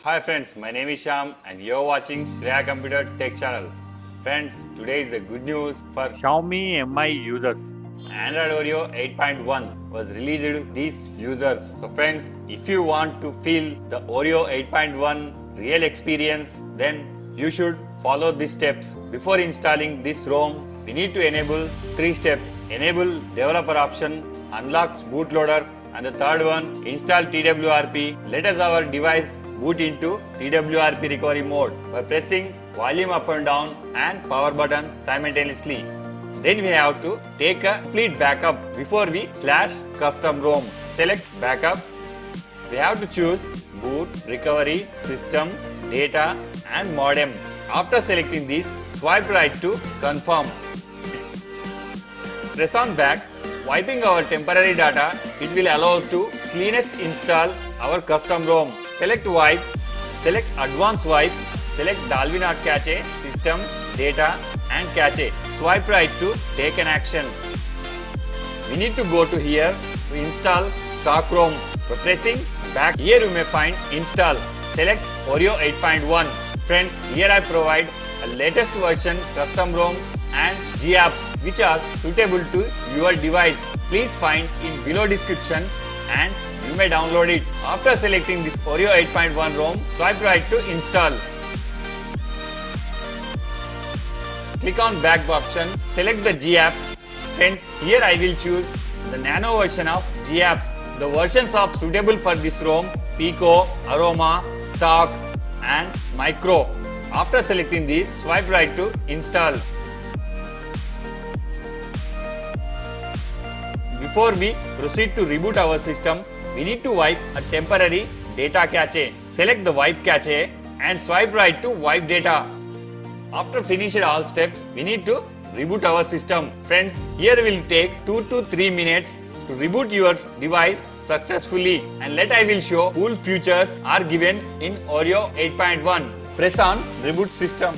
Hi friends, my name is Shyam and you're watching Shreya Computer Tech Channel. Friends, today is the good news for Xiaomi Mi users. Android Oreo 8.1 was released to these users. So friends, if you want to feel the Oreo 8.1 real experience, then you should follow these steps. Before installing this ROM, we need to enable 3 steps. Enable developer option, unlock bootloader, and the third one, install TWRP. Let us our device boot into TWRP recovery mode by pressing volume up and down and power button simultaneously. Then we have to take a complete backup before we flash custom ROM. Select backup. We have to choose boot, recovery, system, data and modem. After selecting these, swipe right to confirm. Press on back. Wiping our temporary data, it will allow us to cleanest install our custom ROM. Select wipe, select advanced wipe, select Dolby Not Cache, system, data and cache. Swipe right to take an action. We need to go to here to install stock ROM. By pressing back, here you may find install. Select Oreo 8.1. Friends, here I provide a latest version custom ROM and GApps which are suitable to your device. Please find in below description and you may download it. After selecting this Oreo 8.1 ROM, swipe right to install. Click on back option, select the GApps. Friends, here I will choose the nano version of GApps. The versions are suitable for this ROM, Pico, Aroma, Stock and Micro. After selecting these, swipe right to install. Before we proceed to reboot our system, we need to wipe a temporary data cache. Select the wipe cache and swipe right to wipe data. After finishing all steps, we need to reboot our system. Friends, here will take 2 to 3 minutes to reboot your device successfully, and let I will show cool features are given in Oreo 8.1. Press on reboot system.